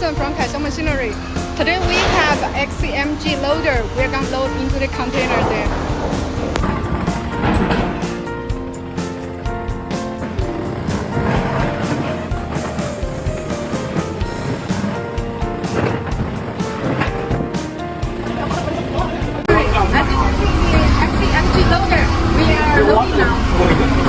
Jason from Kaisheng Machinery. Today we have XCMG loader. We're gonna load into the container there. As you can see, XCMG loader. We are loading now.